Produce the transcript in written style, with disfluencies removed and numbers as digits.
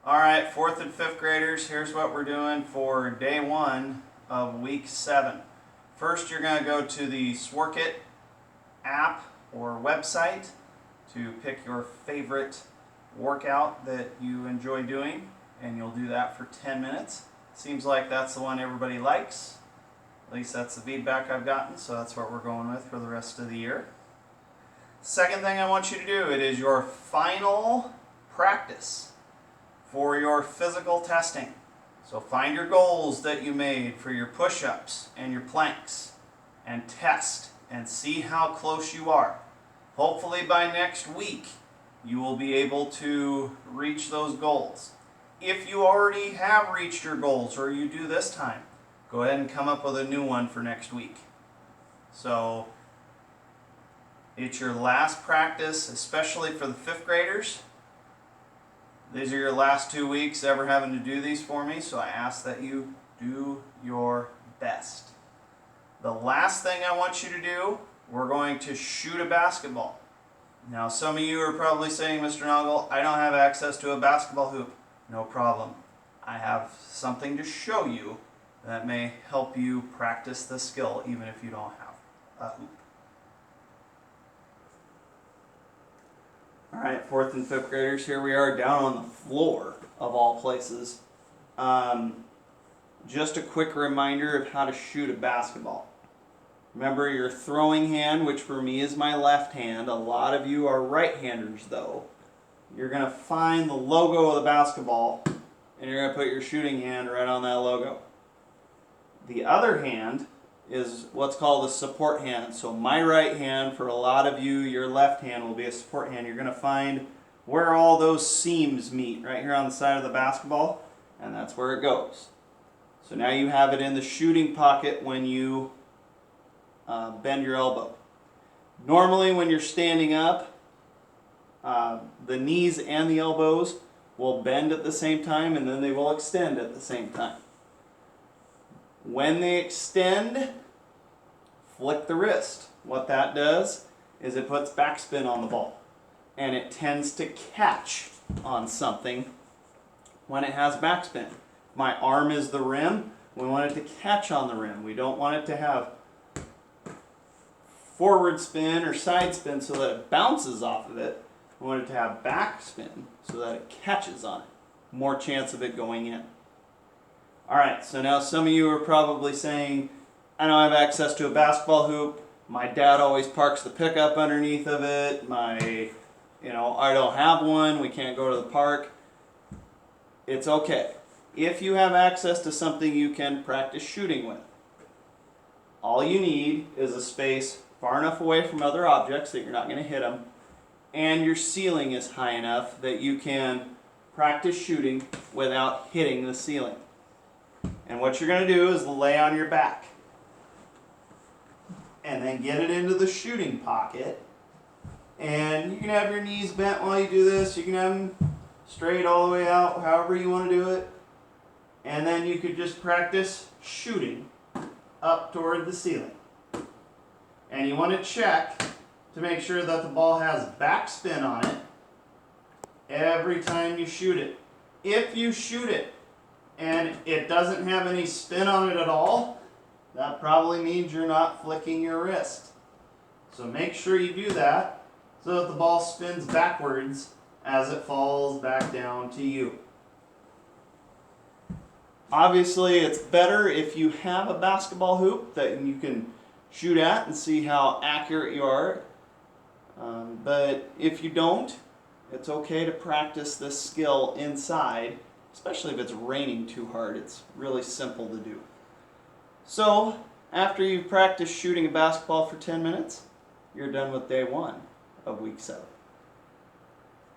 Alright, 4th and 5th graders, here's what we're doing for day 1 of week 7. First, you're going to go to the Sworkit app or website to pick your favorite workout that you enjoy doing, and you'll do that for 10 minutes. Seems like that's the one everybody likes. At least that's the feedback I've gotten, so that's what we're going with for the rest of the year. Second thing I want you to do, it is your final practice for your physical testing. So find your goals that you made for your push-ups and your planks and test and see how close you are. Hopefully by next week you will be able to reach those goals. If you already have reached your goals or you do this time, go ahead and come up with a new one for next week. So it's your last practice, especially for the 5th graders. These are your last 2 weeks ever having to do these for me, so I ask that you do your best. The last thing I want you to do, we're going to shoot a basketball. Now some of you are probably saying, Mr. Noggle, I don't have access to a basketball hoop. No problem. I have something to show you that may help you practice the skill even if you don't have a hoop. Alright, 4th and 5th graders, here we are down on the floor of all places. Just a quick reminder of how to shoot a basketball. Remember your throwing hand, which for me is my left hand. A lot of you are right-handers though. You're going to find the logo of the basketball and you're going to put your shooting hand right on that logo. The other hand is what's called a support hand. So my right hand, for a lot of you, your left hand will be a support hand. You're going to find where all those seams meet, right here on the side of the basketball, and that's where it goes. So now you have it in the shooting pocket when you bend your elbow. Normally when you're standing up, the knees and the elbows will bend at the same time and then they will extend at the same time. When they extend, flick the wrist. What that does is it puts backspin on the ball and it tends to catch on something when it has backspin. My arm is the rim. We want it to catch on the rim. We don't want it to have forward spin or side spin so that it bounces off of it. We want it to have backspin so that it catches on it. More chance of it going in. Alright, so now some of you are probably saying, I don't have access to a basketball hoop. My dad always parks the pickup underneath of it. I don't have one. We can't go to the park. It's okay. If you have access to something you can practice shooting with, all you need is a space far enough away from other objects that you're not going to hit them, and your ceiling is high enough that you can practice shooting without hitting the ceiling. And what you're going to do is lay on your back and then get it into the shooting pocket. And you can have your knees bent while you do this. You can have them straight all the way out, however you want to do it. And then you could just practice shooting up toward the ceiling. And you want to check to make sure that the ball has backspin on it every time you shoot it. If you shoot it and it doesn't have any spin on it at all, that probably means you're not flicking your wrist. So make sure you do that so that the ball spins backwards as it falls back down to you. Obviously, it's better if you have a basketball hoop that you can shoot at and see how accurate you are. But if you don't, it's okay to practice this skill inside, especially if it's raining too hard. It's really simple to do. So, after you've practiced shooting a basketball for 10 minutes, you're done with day 1 of week 7.